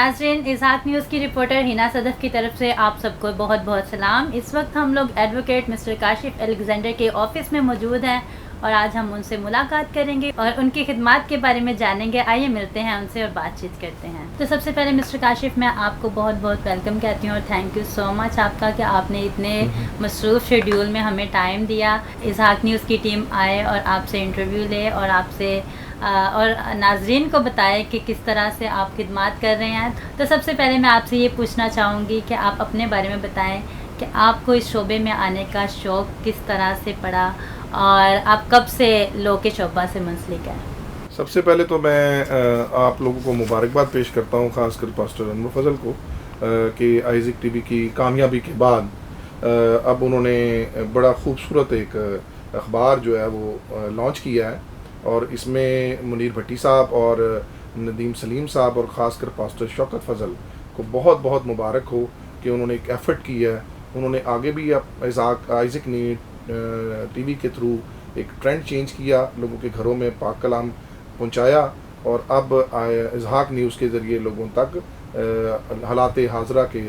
नाज़रीन, इज़हाक न्यूज़ की रिपोर्टर हिना सदफ़ की तरफ से आप सबको बहुत बहुत सलाम। इस वक्त हम लोग एडवोकेट मिस्टर काशिफ अलेक्जेंडर के ऑफ़िस में मौजूद हैं और आज हम उनसे मुलाकात करेंगे और उनकी खिदमात के बारे में जानेंगे। आइए मिलते हैं उनसे और बातचीत करते हैं। तो सबसे पहले मिस्टर काशिफ, मैं आपको बहुत बहुत वेलकम कहती हूँ और थैंक यू सो मच आपका कि आपने इतने मसरूफ़ शेड्यूल में हमें टाइम दिया। इज़हाक न्यूज़ की टीम आए और आपसे इंटरव्यू ले और आपसे और नाज़रीन को बताएं कि किस तरह से आप खिदमात कर रहे हैं। तो सबसे पहले मैं आपसे ये पूछना चाहूँगी कि आप अपने बारे में बताएं कि आपको इस शोबे में आने का शौक़ किस तरह से पड़ा और आप कब से लॉ के शोबा से मुंसलिक हैं। सबसे पहले तो मैं आप लोगों को मुबारकबाद पेश करता हूँ, ख़ासकर पास्टर अनवर फजल को कि आइज़िक टीवी की कामयाबी के बाद अब उन्होंने बड़ा खूबसूरत एक अखबार जो है वो लॉन्च किया है और इसमें मुनीर भट्टी साहब और नदीम सलीम साहब और ख़ासकर पास्टर शौकत फजल को बहुत बहुत मुबारक हो कि उन्होंने एक एफ़र्ट किया है। उन्होंने आगे भी आइज़िक ने टीवी के थ्रू एक ट्रेंड चेंज किया, लोगों के घरों में पाक कलाम पहुंचाया और अब इज़हाक न्यूज़ के ज़रिए लोगों तक हालात हाज़रा के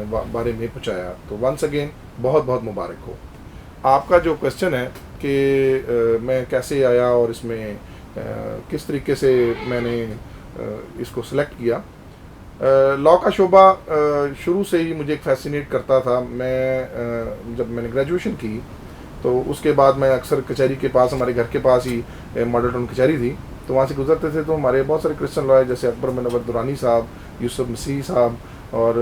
बारे में पहुंचाया। तो वंस अगेन बहुत बहुत मुबारक हो। आपका जो क्वेश्चन है कि मैं कैसे आया और इसमें किस तरीके से मैंने इसको सिलेक्ट किया। लॉ का शोबा शुरू से ही मुझे फैसिनेट करता था। मैं जब मैंने ग्रेजुएशन की तो उसके बाद मैं अक्सर कचहरी के पास, हमारे घर के पास ही मॉडल टाउन कचहरी थी, तो वहाँ से गुजरते थे तो हमारे बहुत सारे क्रिश्चियन लॉयर जैसे अकबर मनवर दुरानी साहब, यूसुफ मसीह साहब और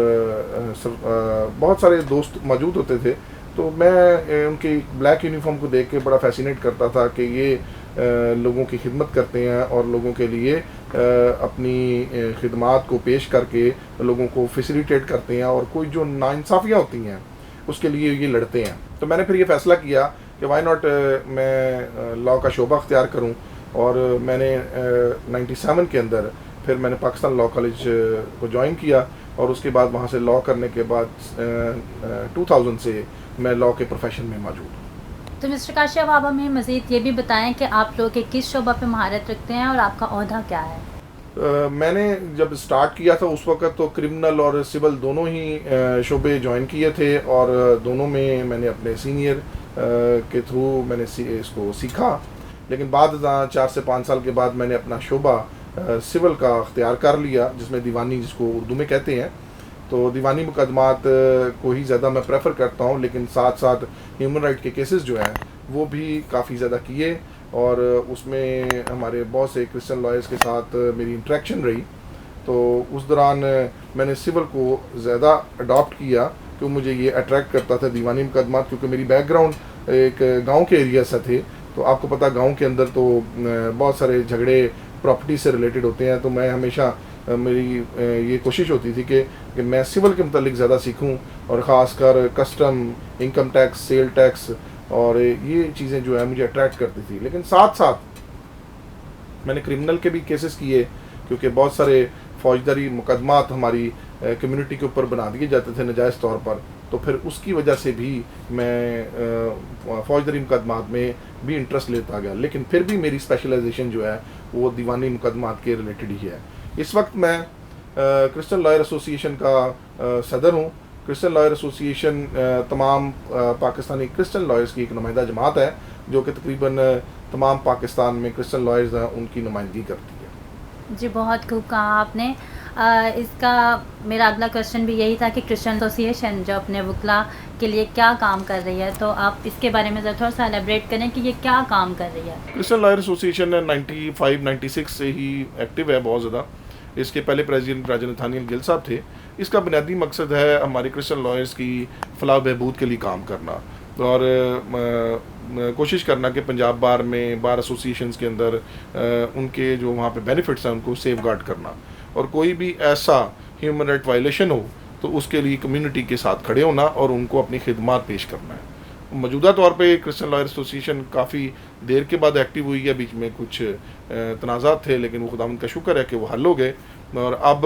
बहुत सारे दोस्त मौजूद होते थे। तो मैं उनकी ब्लैक यूनिफॉर्म को देख के बड़ा फैसिनेट करता था कि ये लोगों की खिदमत करते हैं और लोगों के लिए अपनी खिदमात को पेश करके लोगों को फैसिलिटेट करते हैं और कोई जो नाइंसाफ़ियाँ होती हैं उसके लिए ये लड़ते हैं। तो मैंने फिर ये फ़ैसला किया कि वाई नॉट मैं लॉ का शोबा अख्तियार करूं और मैंने 97 के अंदर फिर मैंने पाकिस्तान लॉ कॉलेज को ज्वाइन किया और उसके बाद वहाँ से लॉ करने के बाद 2000 से मैं लॉ के प्रोफेशन में मौजूद हूँ। तो मिस्टर काशिफ, आप हमें मज़ीद ये भी बताएं कि आप लोग के किस शोबा पे महारत रखते हैं और आपका ओहदा क्या है। मैंने जब स्टार्ट किया था उस वक्त तो क्रिमिनल और सिविल दोनों ही शोबे ज्वाइन किए थे और दोनों में मैंने अपने सीनियर के थ्रू मैंने इसको सीखा। लेकिन बाद 4 से 5 साल के बाद मैंने अपना शोबा सिविल का अख्तियार कर लिया, जिसमें दीवानी, जिसको उर्दू में कहते हैं। तो दीवानी मुकदमात को ही ज़्यादा मैं प्रेफर करता हूँ, लेकिन साथ साथ ह्यूमन राइट के केसेस जो हैं वो भी काफ़ी ज़्यादा किए और उसमें हमारे बहुत से क्रिश्चियन लॉयर्स के साथ मेरी इंटरेक्शन रही। तो उस दौरान मैंने सिविल को ज़्यादा अडॉप्ट किया क्योंकि मुझे ये अट्रैक्ट करता था दीवानी मुकदमात, क्योंकि मेरी बैकग्राउंड एक गांव के एरिया से थे। तो आपको पता गांव के अंदर तो बहुत सारे झगड़े प्रॉपर्टी से रिलेटेड होते हैं। तो मैं हमेशा मेरी ये कोशिश होती थी कि मैं सिविल के मतलब ज़्यादा सीखूं और ख़ासकर custom, income tax, sale tax और ये चीज़ें जो है मुझे अट्रैक्ट करती थी। लेकिन साथ साथ मैंने क्रिमिनल के भी केसेस किए क्योंकि बहुत सारे फौजदारी मुकदमात हमारी कम्युनिटी के ऊपर बना दिए जाते थे नाजायज़ तौर पर। तो फिर उसकी वजह से भी मैं फौजदारी मुकदमात में भी इंटरेस्ट लेता गया। लेकिन फिर भी मेरी स्पेशलाइजेशन जो है वो दीवानी मुकदमात के रिलेटेड ही है। इस वक्त मैं क्रिश्चियन लॉयर एसोसिएशन का सदर हूँ। क्रिश्चियन लॉयर एसोसिएशन तमाम पाकिस्तानी क्रिश्चियन लॉयर्स की एक नुमाइंदा जमात है जो कि तकरीबन तमाम पाकिस्तान में क्रिश्चियन लॉयर्स हैं उनकी नुमाइंदगी करती है। जी, बहुत खूब कहा आपने। इसका मेरा अगला क्वेश्चन भी यही था कि क्रिश्चियन एसोसिएशन जो अपने वकला के लिए क्या काम कर रही है, तो आप इसके बारे में ज़रा थोड़ा सा एलेबरेट करें कि ये क्या काम कर रही है। क्रिश्चियन लॉयर एसोसिएशन 95-96 से ही एक्टिव है बहुत ज़्यादा। इसके पहले प्रेसिडेंट राजा नथानियल गिल साहब थे। इसका बुनियादी मकसद है हमारे क्रिश्चियन लॉयर्स की फलाह बहबूद के लिए काम करना और कोशिश करना कि पंजाब बार में बार एसोसिएशंस के अंदर उनके जो वहाँ पे बेनिफिट्स हैं उनको सेफ गार्ड करना और कोई भी ऐसा ह्यूमन राइट वायलेशन हो तो उसके लिए कम्युनिटी के साथ खड़े होना और उनको अपनी खिदमत पेश करना है। मौजूदा तौर पे क्रिश्चियन लॉयर एसोसिएशन काफ़ी देर के बाद एक्टिव हुई है। बीच में कुछ तनाज़ात थे लेकिन वो खुदावंद का शुक्र है कि वो हल हो गए। और अब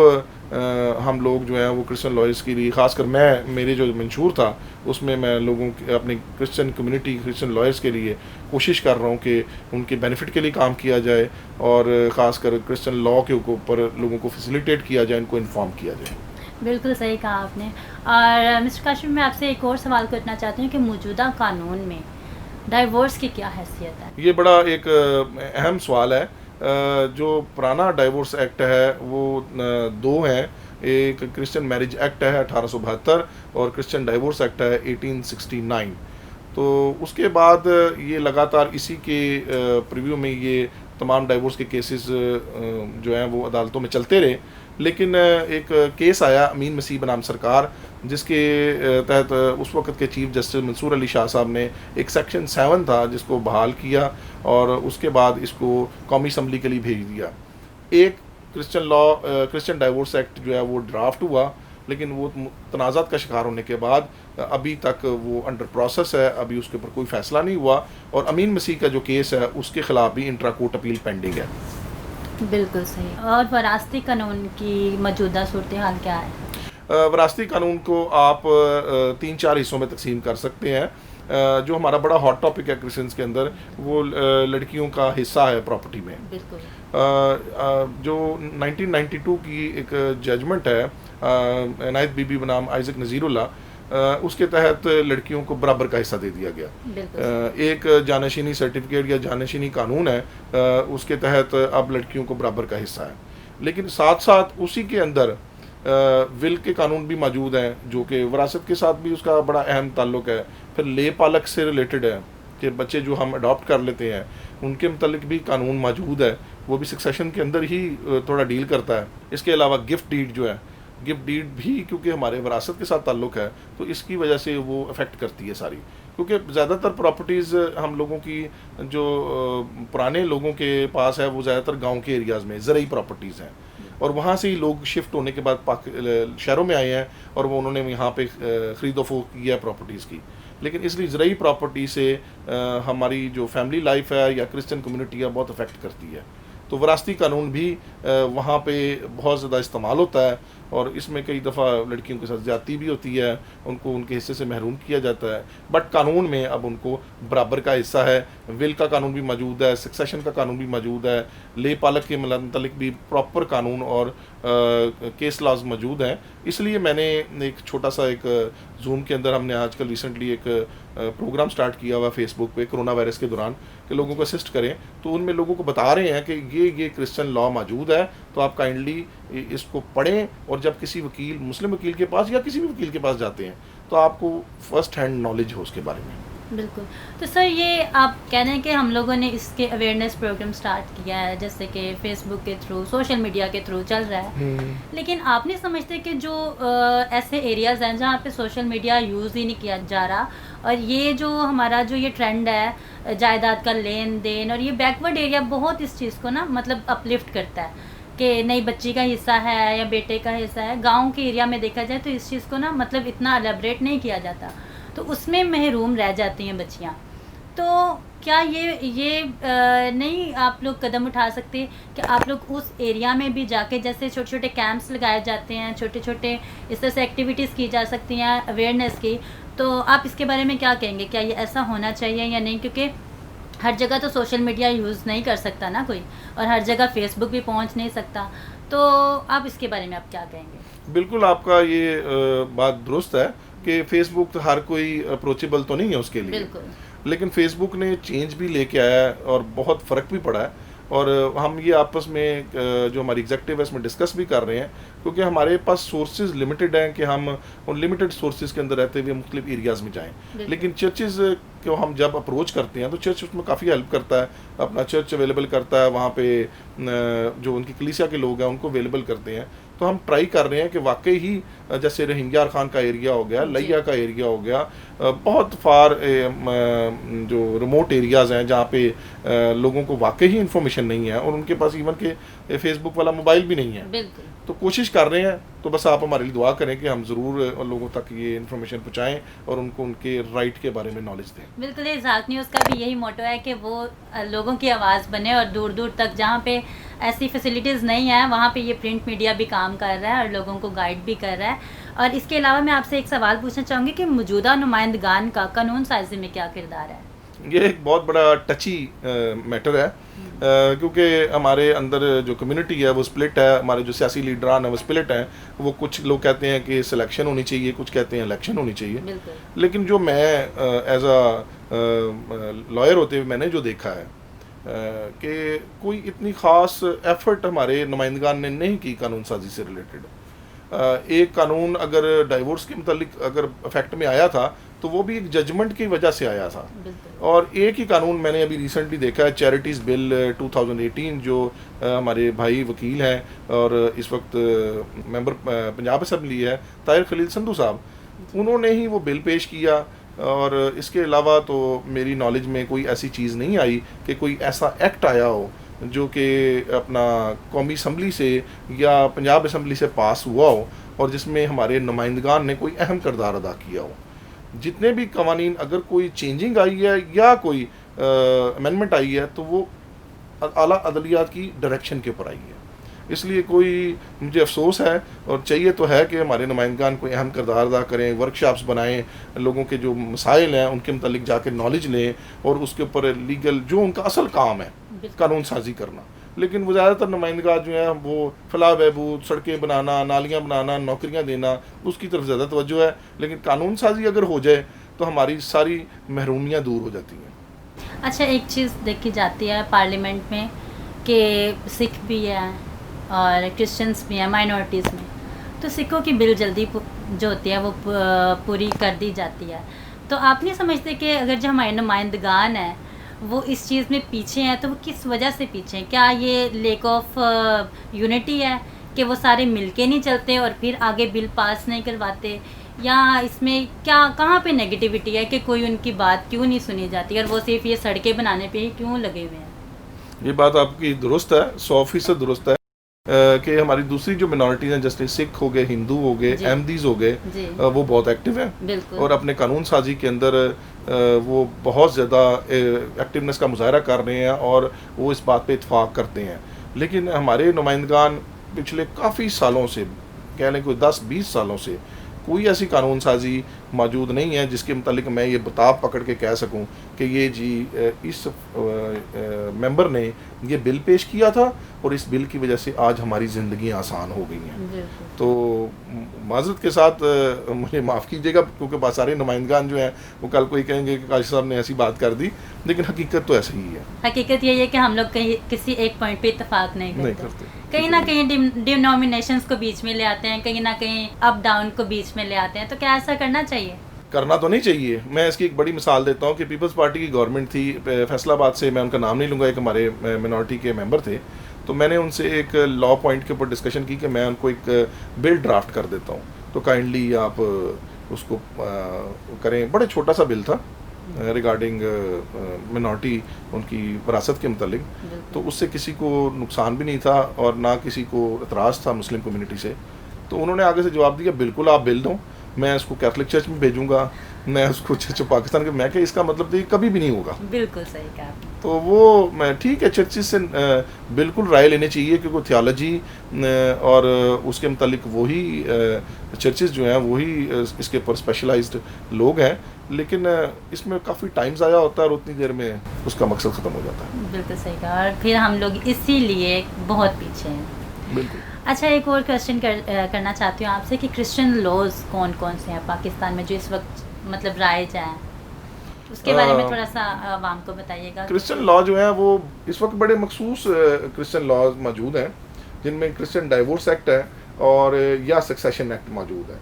हम लोग जो हैं वो क्रिश्चियन लॉयर्स के लिए, ख़ासकर मैं, मेरे जो मंशूर था उसमें मैं लोगों के, अपनी क्रिश्चियन कम्युनिटी, क्रिश्चियन लॉयर्स के लिए कोशिश कर रहा हूँ कि उनके बेनिफिट के लिए काम किया जाए और ख़ासकर क्रिश्चियन लॉ के ऊपर लोगों को फैसिलिटेट किया जाए, उनको इन्फॉर्म किया जाए। बिल्कुल सही कहा आपने। और मिस्टर काशिफ, मैं आपसे एक और सवाल करना चाहती हूँ कि मौजूदा कानून में डाइवोर्स की क्या हैसियत है? ये बड़ा एक अहम सवाल है। जो पुराना डाइवोर्स एक्ट है वो दो हैं, एक क्रिश्चियन मैरिज एक्ट है 1872 और क्रिश्चियन डाइवोर्स एक्ट है 1869। तो उसके बाद ये लगातार इसी के प्रीव्यू में ये तमाम डाइवोर्स के केसेस जो हैं वो अदालतों में चलते रहे। लेकिन एक केस आया अमीन मसीह बनाम सरकार, जिसके तहत उस वक्त के चीफ जस्टिस मंसूर अली शाह साहब ने एक सेक्शन 7 था जिसको बहाल किया और उसके बाद इसको कौमी असम्बली के लिए भेज दिया। एक क्रिश्चियन डाइवोर्स एक्ट जो है वो ड्राफ्ट हुआ, लेकिन वो तनाज़ात का शिकार होने के बाद अभी तक वो अंडर प्रोसेस है, अभी उसके ऊपर कोई फ़ैसला नहीं हुआ और अमीन मसीह का जो केस है उसके ख़िलाफ़ भी इंट्रा कोर्ट अपील पेंडिंग है। बिल्कुल सही। और वरासती कानून की मौजूदा सूरत हाल क्या है? वरासती कानून को आप 3-4 हिस्सों में तकसीम कर सकते हैं। जो हमारा बड़ा हॉट टॉपिक है क्रिश्चियंस के अंदर, वो लड़कियों का हिस्सा है प्रॉपर्टी में। बिल्कुल। जो 1992 की एक जजमेंट है इनायत बीबी बनाम आइजक नज़ीरुल्लाह, उसके तहत लड़कियों को बराबर का हिस्सा दे दिया गया। एक जानशीनी सर्टिफिकेट या जानशीनी कानून है, उसके तहत अब लड़कियों को बराबर का हिस्सा है। लेकिन साथ साथ उसी के अंदर विल के कानून भी मौजूद हैं जो कि विरासत के साथ भी उसका बड़ा अहम ताल्लुक है। फिर ले पालक से रिलेटेड है कि बच्चे जो हम अडॉप्ट कर लेते हैं उनके मतलब भी कानून मौजूद है, वो भी सक्सेशन के अंदर ही थोड़ा डील करता है। इसके अलावा गिफ्ट डीड जो है, गिफ्ट डीड भी क्योंकि हमारे विरासत के साथ ताल्लुक़ है तो इसकी वजह से वो अफेक्ट करती है सारी, क्योंकि ज़्यादातर प्रॉपर्टीज़ हम लोगों की जो पुराने लोगों के पास है वो ज़्यादातर गांव के एरियाज़ में ज़रई प्रॉपर्टीज़ हैं और वहाँ से ही लोग शिफ्ट होने के बाद शहरों में आए हैं और वो उन्होंने यहाँ पे ख़रीदो फरोख्त किया है प्रॉपर्टीज़ की। लेकिन इसलिए ज़रई प्रॉपर्टी से हमारी जो फैमिली लाइफ है या क्रिश्चियन कम्युनिटी है बहुत अफेक्ट करती है। तो विरासती कानून भी वहाँ पे बहुत ज़्यादा इस्तेमाल होता है और इसमें कई दफ़ा लड़कियों के साथ ज़्यादती भी होती है, उनको उनके हिस्से से महरूम किया जाता है। बट कानून में अब उनको बराबर का हिस्सा है। विल का कानून भी मौजूद है, सक्सेशन का कानून भी मौजूद है, ले पालक के मतलब भी प्रॉपर कानून और केस लॉज मौजूद हैं। इसलिए मैंने एक छोटा सा एक जूम के अंदर हमने आजकल रिसेंटली एक प्रोग्राम स्टार्ट किया हुआ फेसबुक पे कोरोना वायरस के दौरान कि लोगों को असिस्ट करें। तो उनमें लोगों को बता रहे हैं कि ये क्रिश्चियन लॉ मौजूद है, तो आप काइंडली इसको पढ़ें और जब किसी वकील, मुस्लिम वकील के पास या किसी भी वकील के पास जाते हैं तो आपको फर्स्ट हैंड नॉलेज हो उसके बारे में। बिल्कुल। तो सर, ये आप कह रहे हैं कि हम लोगों ने इसके अवेयरनेस प्रोग्राम स्टार्ट किया है, जैसे कि फेसबुक के थ्रू, सोशल मीडिया के थ्रू चल रहा है, लेकिन आप नहीं समझते कि जो ऐसे एरियाज़ हैं जहाँ पे सोशल मीडिया यूज़ ही नहीं किया जा रहा और ये जो हमारा जो ये ट्रेंड है जायदाद का लेन देन और ये बैकवर्ड एरिया बहुत इस चीज़ को ना मतलब अपलिफ्ट करता है कि नई बच्ची का हिस्सा है या बेटे का हिस्सा है। गाँव के एरिया में देखा जाए तो इस चीज़ को ना मतलब इतना एलेबरेट नहीं किया जाता, तो उसमें महरूम रह जाती हैं बच्चियाँ। तो क्या ये नहीं आप लोग कदम उठा सकते कि आप लोग उस एरिया में भी जाके जैसे छोटे छोटे कैंप्स लगाए जाते हैं, छोटे छोटे इस तरह से एक्टिविटीज़ की जा सकती हैं अवेयरनेस की, तो आप इसके बारे में क्या कहेंगे? क्या ये ऐसा होना चाहिए या नहीं? क्योंकि हर जगह तो सोशल मीडिया यूज़ नहीं कर सकता ना कोई, और हर जगह फेसबुक भी पहुंच नहीं सकता, तो आप इसके बारे में आप क्या कहेंगे? बिल्कुल, आपका ये बात दुरुस्त है कि फेसबुक तो हर कोई अप्रोचेबल तो नहीं है उसके लिए। बिल्कुल। लेकिन फेसबुक ने चेंज भी लेके आया है और बहुत फ़र्क भी पड़ा है और हम ये आपस में जो हमारी एग्जेक्टिव है इसमें डिस्कस भी कर रहे हैं, क्योंकि हमारे पास सोर्सेज लिमिटेड हैं कि हम उन लिमिटेड सोर्सेज के अंदर रहते हुए मुख्तलिफ एरियाज़ में जाएं। लेकिन चर्चेज़ को हम जब अप्रोच करते हैं तो चर्च उसमें काफ़ी हेल्प करता है, अपना चर्च अवेलेबल करता है, वहाँ पे जो उनकी कलीसिया के लोग हैं उनको अवेलेबल करते हैं। तो हम ट्राई कर रहे हैं कि वाकई ही जैसे रोहिंग्या खान का एरिया हो गया, लैया का एरिया हो गया, बहुत फार जो रिमोट एरियाज़ हैं जहाँ पे लोगों को वाकई ही इन्फॉर्मेशन नहीं है और उनके पास इवन के फेसबुक वाला मोबाइल भी नहीं है। तो कोशिश कर रहे हैं, तो बस आप हमारे लिए दुआ करें कि हम ज़रूर लोगों तक ये इन्फॉर्मेशन पहुँचाएँ और उनको उनके राइट के बारे में नॉलेज दें। बिल्कुल, इज़हाक न्यूज़ का भी यही मोटो है कि वो लोगों की आवाज़ बने और दूर दूर तक जहाँ पे ऐसी फैसिलिटीज़ नहीं है, वहाँ पे ये प्रिंट मीडिया भी काम कर रहा है और लोगों को गाइड भी कर रहा है। और इसके अलावा मैं आपसे एक सवाल पूछना चाहूँगी कि मौजूदा नुमाइंदगान का कानून साजी में क्या किरदार है? ये एक बहुत बड़ा टची मैटर है, क्योंकि हमारे अंदर जो कम्युनिटी है वो स्प्लिट है, हमारे जो सियासी लीडरान है वो स्प्लिट हैं। वो कुछ लोग कहते हैं कि सिलेक्शन होनी चाहिए, कुछ कहते हैं इलेक्शन होनी चाहिए। बिल्कुल। लेकिन जो मैं एज अ लॉयर होते हुए मैंने जो देखा है कि कोई इतनी ख़ास एफर्ट हमारे नुमाइंदगान ने नहीं की कानून साजी से रिलेटेड। एक कानून अगर डाइवोर्स के मतलब अगर इफेक्ट में आया था तो वो भी एक जजमेंट की वजह से आया था। और एक ही कानून मैंने अभी रिसेंटली देखा है, चैरिटीज़ बिल 2018, जो हमारे भाई वकील हैं और इस वक्त मेंबर पंजाब असम्बली है ताहिर खलील संधू साहब, उन्होंने ही वो बिल पेश किया। और इसके अलावा तो मेरी नॉलेज में कोई ऐसी चीज़ नहीं आई कि कोई ऐसा एक्ट आया हो जो कि अपना कौमी असम्बली से या पंजाब असम्बली से पास हुआ हो और जिसमें हमारे नुमाइंदगान ने कोई अहम किरदार अदा किया हो। जितने भी कवानीन अगर कोई चेंजिंग आई है या कोई अमेंडमेंट आई है तो वो आला अदलियात की डायरेक्शन के ऊपर आई है। इसलिए कोई मुझे अफसोस है और चाहिए तो है कि हमारे नुमाइंदगान कोई अहम किरदार अदा करें, वर्कशॉप्स बनाएं, लोगों के जो मसाइल हैं उनके मतलब जाके नॉलेज लें और उसके ऊपर लीगल जो उनका असल काम है कानून साजी करना। लेकिन वो ज़्यादातर नुमाइंदगा जो हैं वो फलाह बहबूद, सड़कें बनाना, नालियाँ बनाना, नौकरियाँ देना, उसकी तरफ ज़्यादा तवज्जो है। लेकिन कानून साजी अगर हो जाए तो हमारी सारी महरूमियाँ दूर हो जाती हैं। अच्छा, एक चीज़ देखी जाती है पार्लियामेंट में कि सिख भी है और क्रिश्चियंस भी हैं माइनॉरिटीज़ में, तो सिखों की बिल जल्दी जो होती है वो पूरी कर दी जाती है। तो आप नहीं समझते कि अगर जो हमारे नुमाइंदगान हैं वो इस चीज़ में पीछे हैं तो वो किस वजह से पीछे हैं? क्या ये लेक ऑफ यूनिटी है कि वो सारे मिलके नहीं चलते और फिर आगे बिल पास नहीं करवाते, या इसमें क्या कहाँ पे नेगेटिविटी है कि कोई उनकी बात क्यों नहीं सुनी जाती और वो सिर्फ ये सड़कें बनाने पे ही क्यों लगे हुए हैं? ये बात आपकी दुरुस्त है, 100% दुरुस्त है कि हमारी दूसरी जो मिनॉरिटीज़ हैं जैसे सिख हो गए, हिंदू हो गए, अहमदीज़ हो गए, वो बहुत एक्टिव हैं और अपने कानून साजी के अंदर वो बहुत ज़्यादा एक्टिवनेस का मुजाहरा कर रहे हैं और वो इस बात पे इत्फाक करते हैं। लेकिन हमारे नुमाइंदगान पिछले काफ़ी सालों से, कह लें कोई 10-20 सालों से कोई ऐसी कानून साजी मौजूद नहीं है जिसके मुतालिक मैं ये बताब पकड़ के कह सकूं कि ये जी इस मेंबर ने ये बिल पेश किया था और इस बिल की वजह से आज हमारी ज़िंदगी आसान हो गई हैं। तो माज़रत के साथ मुझे माफ़ कीजिएगा क्योंकि बहुत सारे नुमाइंदगान जो हैं वो कल को ही कहेंगे कि काशिफ साहब ने ऐसी बात कर दी, लेकिन हकीकत तो ऐसी ही है। हकीकत यही है कि हम लोग कहीं किसी एक पॉइंट पे इत्तेफाक नहीं करते। कहीं ना कहीं डिनोमिनेशंस को बीच में ले आते हैं, कहीं ना कहीं अप डाउन को बीच में ले आते हैं। तो क्या ऐसा करना चाहिए? करना तो नहीं चाहिए। मैं इसकी एक बड़ी मिसाल देता हूँ कि पीपल्स पार्टी की गवर्नमेंट थी फैसलाबाद से, मैं उनका नाम नहीं लूँगा, एक हमारे मिनॉरिटी के मेंबर थे, तो मैंने उनसे एक लॉ पॉइंट के ऊपर डिस्कशन की कि मैं उनको एक बिल ड्राफ्ट कर देता हूँ, तो काइंडली आप उसको करें। बड़े छोटा सा बिल था रिगार्डिंग मिनॉरिटी, उनकी विरासत के मतलब, तो उससे किसी को नुकसान भी नहीं था और ना किसी को एतराज़ था मुस्लिम कम्युनिटी से। तो उन्होंने आगे से जवाब दिया, बिल्कुल आप बिल दो, मैं इसको कैथलिक चर्च में भेजूंगा, मैं उसको चर्च पाकिस्तान के, मैं क्या इसका मतलब तो ये कभी भी नहीं होगा। बिल्कुल सही कहा। तो वो मैं ठीक है, चर्चिस से बिल्कुल राय लेनी चाहिए क्योंकि थियोलॉजी और उसके मुतालिक वही चर्चिस जो हैं वही इसके ऊपर स्पेशलाइज्ड लोग हैं, लेकिन इसमें काफ़ी टाइम ज़ाया होता है और उतनी देर में उसका मकसद ख़त्म हो जाता है। बिल्कुल सही कहा, और फिर हम लोग इसीलिए बहुत पीछे हैं। बिल्कुल। अच्छा, एक और क्वेश्चन करना चाहती हूँ आपसे कि क्रिश्चियन लॉज कौन कौन से हैं पाकिस्तान में जो इस वक्त मतलब राइज हैं, उसके बारे में थोड़ा सा आवाम को बताइएगा। क्रिश्चियन लॉ जो है वो इस वक्त बड़े मखसूस क्रिश्चियन लॉज मौजूद हैं जिनमें क्रिश्चियन डाइवोर्स एक्ट है और या सक्सेशन एक्ट मौजूद है।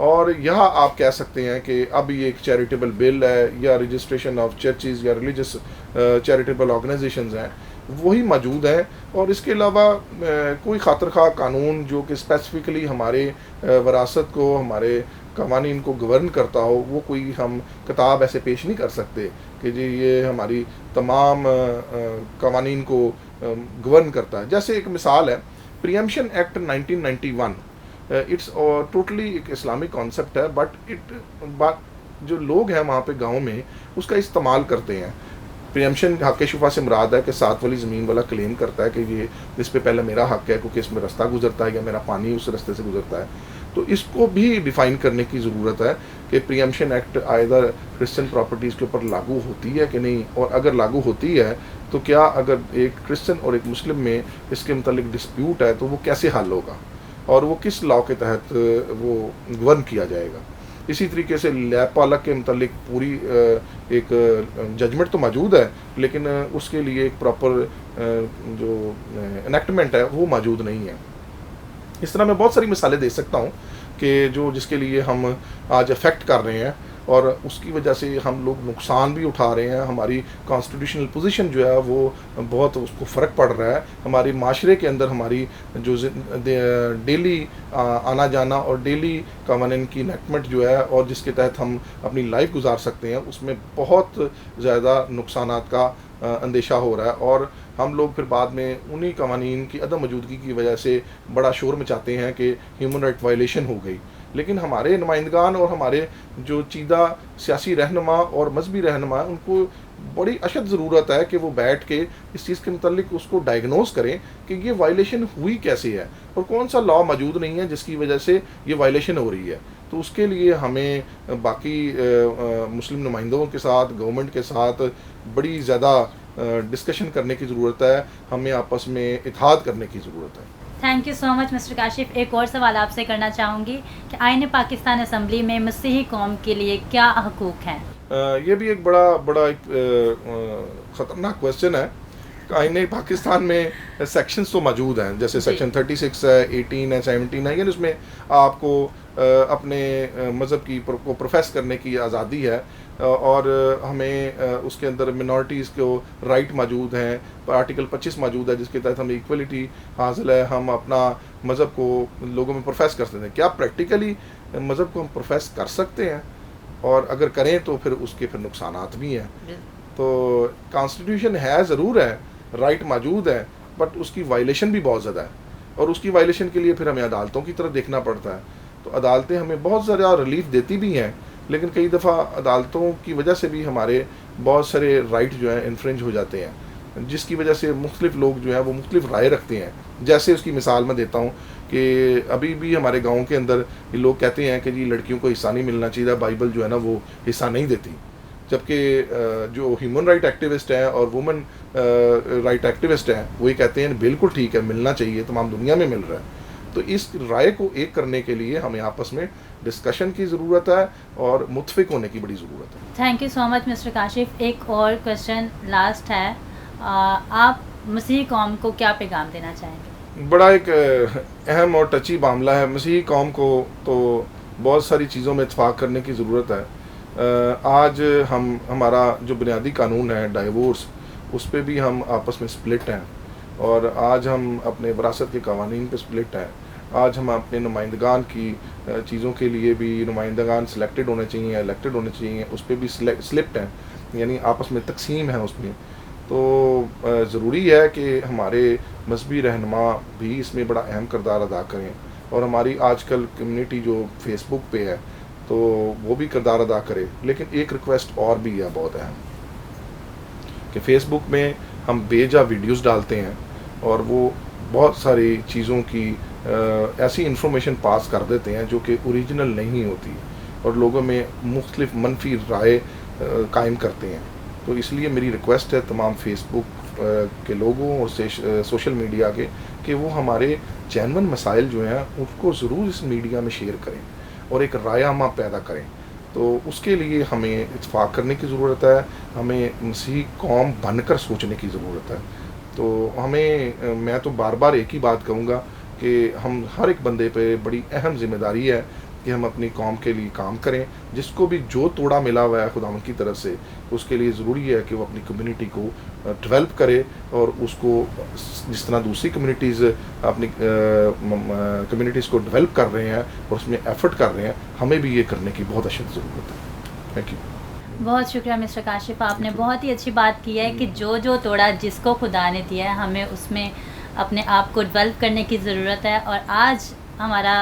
और यहाँ आप कह सकते हैं कि अब ये एक चैरिटेबल बिल है या रजिस्ट्रेशन ऑफ चर्चिज़ या रिलीजियस चैरिटेबल ऑर्गेनाइजेशंस हैं वही मौजूद हैं। और इसके अलावा कोई खातर खा कानून जो कि स्पेसिफिकली हमारे विरासत को, हमारे कवानीन को गवर्न करता हो, वो कोई हम किताब ऐसे पेश नहीं कर सकते कि जी ये हमारी तमाम कवानीन को गवर्न करता है। जैसे एक मिसाल है प्रीएम्पशन एक्ट 1991, इट्स टोटली एक इस्लामिक कॉन्सेप्ट है, बट जो लोग हैं वहाँ पे गांव में उसका इस्तेमाल करते हैं। प्रियम्पशन हक़ शुफ़ा से मुराद है कि साथ वाली ज़मीन वाला क्लेम करता है कि ये इस पे पहले मेरा हक़ है क्योंकि इसमें रास्ता गुजरता है या मेरा पानी उस रास्ते से गुजरता है। तो इसको भी डिफ़ाइन करने की ज़रूरत है कि preemption act either Christian properties के ऊपर लागू होती है कि नहीं, और अगर लागू होती है तो क्या अगर एक क्रिश्चियन और एक मुस्लिम में इसके मतलब डिस्प्यूट है तो वो कैसे हल होगा और वो किस लॉ के तहत वो गवर्न किया जाएगा। इसी तरीके से लैब पालक के मतलब पूरी एक जजमेंट तो मौजूद है, लेकिन उसके लिए एक प्रॉपर जो एनेक्टमेंट है वो मौजूद नहीं है। इस तरह मैं बहुत सारी मिसालें दे सकता हूँ कि जिसके लिए हम आज अफेक्ट कर रहे हैं और उसकी वजह से हम लोग नुकसान भी उठा रहे हैं। हमारी कॉन्स्टिट्यूशनल पोजीशन जो है वो बहुत उसको फ़र्क पड़ रहा है। हमारी माशरे के अंदर हमारी जो डेली आना जाना और डेली कानून की इनेक्टमेंट जो है और जिसके तहत हम अपनी लाइफ गुजार सकते हैं उसमें बहुत ज़्यादा नुकसानात का अंदेशा हो रहा है। और हम लोग फिर बाद में उन्हीं कवानीन की अदम मौजूदगी की वजह से बड़ा शोर मचाते हैं कि ह्यूमन राइट वायलेशन हो गई। लेकिन हमारे नुमाइंदगान और हमारे जो चीदा सियासी रहनुमा और मजहबी रहनुमा उनको बड़ी अशद ज़रूरत है कि वो बैठ के इस चीज़ के मतलब उसको डायग्नोस करें कि ये वायलेशन हुई कैसे है और कौन सा लॉ मौजूद नहीं है जिसकी वजह से ये वायलेशन हो रही है। तो उसके लिए हमें बाकी मुस्लिम नुमाइंदों के साथ, गवर्नमेंट के साथ बड़ी ज़्यादा डिस्कशन करने की ज़रूरत है। हमें आपस में इत्तेहाद करने की ज़रूरत है। Thank you so much mister Kashif. एक और सवाल आपसे करना चाहूँगी कि आईन पाकिस्तान असम्बली में मसीही कौम के लिए क्या हकूक़ हैं? ये भी एक बड़ा एक ख़तरनाक क्वेश्चन है। आईन पाकिस्तान में सेक्शंस तो मौजूद हैं, जैसे सेक्शन 36 है, 18 है, 17 है, यानी उसमें आपको अपने मज़हब की को प्रोफेस करने की आज़ादी है और हमें उसके अंदर मिनॉरिटीज़ को राइट मौजूद हैं। आर्टिकल 25 मौजूद है जिसके तहत हमें इक्वलिटी हासिल है, हम अपना मज़हब को लोगों में प्रोफेस कर सकते हैं। क्या प्रैक्टिकली मज़हब को हम प्रोफेस कर सकते हैं? और अगर करें तो फिर उसके फिर नुकसानात भी हैं। तो कॉन्स्टिट्यूशन है, ज़रूर है, राइट मौजूद है, बट उसकी वायलेशन भी बहुत ज़्यादा है और उसकी वायलेशन के लिए फिर हमें अदालतों की तरफ देखना पड़ता है। तो अदालतें हमें बहुत ज़्यादा रिलीफ देती भी हैं, लेकिन कई दफ़ा अदालतों की वजह से भी हमारे बहुत सारे राइट जो हैं इन्फ्रिंज हो जाते हैं, जिसकी वजह से मुख्तलिफ लोग जो हैं वो मुख्तलिफ राय रखते हैं। जैसे उसकी मिसाल मैं देता हूँ कि अभी भी हमारे गाँव के अंदर ये लोग कहते हैं कि जी लड़कियों को हिस्सा नहीं मिलना चाहिए, बाइबल जो है ना वो हिस्सा नहीं देती, जबकि जो ह्यूमन राइट एक्टिविस्ट हैं और वुमेन राइट एक्टिविस्ट हैं वो ये कहते हैं बिल्कुल ठीक है, मिलना चाहिए, तमाम दुनिया में मिल रहा है। तो इस राय को एक करने के लिए हमें आपस में डिस्कशन की ज़रूरत है और मुत्फिक होने की बड़ी ज़रूरत है। Thank you so much mister Kashif. एक और क्वेश्चन लास्ट है, आप मसीही कौम को क्या पैगाम देना चाहेंगे? बड़ा एक अहम और टची मामला है। मसीही कौम को तो बहुत सारी चीज़ों में इत्फाक करने की ज़रूरत है। आज हमारा जो बुनियादी कानून है डाइवोर्स, उस पर भी हम आपस में स्प्लिट हैं और आज हम अपने विरासत के कवानीन पे स्प्लिट हैं। आज हम अपने नुमाइंदगान की चीज़ों के लिए भी नुमाइंदगान सिलेक्टेड होने चाहिए, इलेक्टेड होने चाहिए, उस पर भी स्लिप्ट हैं, यानी आपस में तकसीम है उसमें। तो ज़रूरी है कि हमारे मजहबी रहनुमा भी इसमें बड़ा अहम किरदार अदा करें और हमारी आजकल कम्युनिटी जो फेसबुक पे है तो वो भी किरदार अदा करे। लेकिन एक रिक्वेस्ट और भी है बहुत अहम कि फेसबुक में हम बेजा वीडियोस डालते हैं और वो बहुत सारी चीज़ों की ऐसी इन्फॉर्मेशन पास कर देते हैं जो कि ओरिजिनल नहीं होती और लोगों में मुख्तलिफ मनफी राय कायम करते हैं। तो इसलिए मेरी रिक्वेस्ट है तमाम फेसबुक के लोगों और सोशल मीडिया के कि वो हमारे जेन्युइन मसाइल जो हैं उसको ज़रूर इस मीडिया में शेयर करें और एक रायामा पैदा करें। तो उसके लिए हमें इत्फाक करने की ज़रूरत है, हमें मसीही कौम बनकर सोचने की ज़रूरत है। तो मैं तो बार बार एक ही बात कहूँगा कि हम हर एक बंदे पे बड़ी अहम जिम्मेदारी है कि हम अपनी कौम के लिए काम करें। जिसको भी जो तोड़ा मिला हुआ है खुदावंद की तरफ से, उसके लिए ज़रूरी है कि वो अपनी कम्युनिटी को डेवलप करे और उसको जिस तरह दूसरी कम्युनिटीज़ अपनी कम्युनिटीज़ को डेवलप कर रहे हैं और उसमें एफर्ट कर रहे हैं, हमें भी ये करने की बहुत अशद ज़रूरत है। Thank you. बहुत शुक्रिया मिस्टर काशिफ, आपने बहुत ही अच्छी बात की है कि जो तोड़ा जिसको खुदा ने दिया है हमें उसमें अपने आप को डेवलप करने की ज़रूरत है। और आज हमारा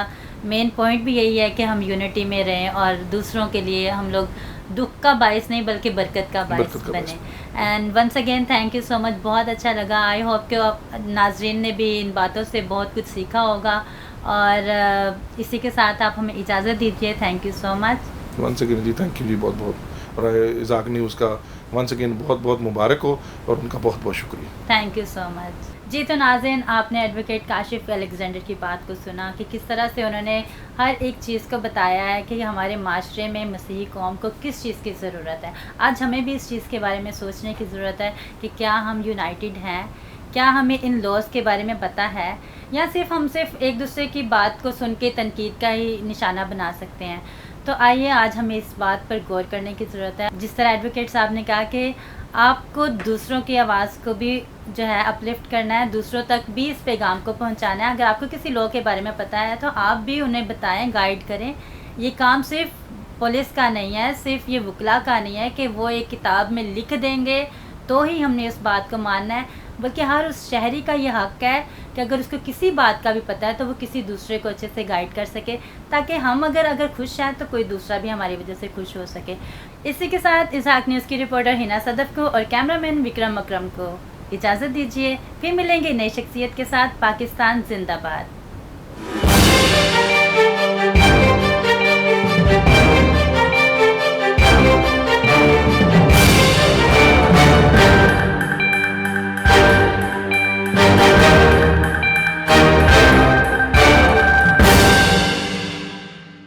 मेन पॉइंट भी यही है कि हम यूनिटी में रहें और दूसरों के लिए हम लोग दुख का बायस नहीं बल्कि बरकत का बायस बरकत का बने। And once again thank you so much, बहुत अच्छा लगा। आई होप कि नाजरीन ने भी इन बातों से बहुत कुछ सीखा होगा। और इसी के साथ आप हमें इजाज़त दीजिए। Thank you so much. Once again जी, थैंक यू जी, बहुत बहुत। और इज़ाक न्यूज़ का वंस अगेन बहुत बहुत मुबारक हो और उनका बहुत बहुत शुक्रिया। थैंक यू सो मच जी। तो नाज़रीन, आपने एडवोकेट काशिफ अलेक्जेंडर की बात को सुना कि किस तरह से उन्होंने हर एक चीज़ को बताया है कि हमारे माशरे में मसीही कौम को किस चीज़ की ज़रूरत है। आज हमें भी इस चीज़ के बारे में सोचने की ज़रूरत है कि क्या हम यूनाइटेड हैं, क्या हमें इन लॉज के बारे में पता है, या हम सिर्फ एक दूसरे की बात को सुन के तनकीद का ही निशाना बना सकते हैं। तो आइए आज हमें इस बात पर गौर करने की ज़रूरत है। जिस तरह एडवोकेट साहब ने कहा कि आपको दूसरों की आवाज़ को भी जो है अपलिफ्ट करना है, दूसरों तक भी इस पैगाम को पहुंचाना है। अगर आपको किसी लॉ के बारे में पता है तो आप भी उन्हें बताएं, गाइड करें। ये काम सिर्फ पुलिस का नहीं है, सिर्फ ये वकला का नहीं है कि वो एक किताब में लिख देंगे तो ही हमने इस बात को मानना है, बल्कि हर उस शहरी का ये हक़ है कि अगर उसको किसी बात का भी पता है तो वो किसी दूसरे को अच्छे से गाइड कर सके, ताकि हम अगर खुश हैं तो कोई दूसरा भी हमारी वजह से खुश हो सके। इसी के साथ इज़हाक न्यूज़ की रिपोर्टर हिना सदफ को और कैमरामैन विक्रम अकरम को इजाज़त दीजिए। फिर मिलेंगे नई शख्सियत के साथ। पाकिस्तान जिंदाबाद।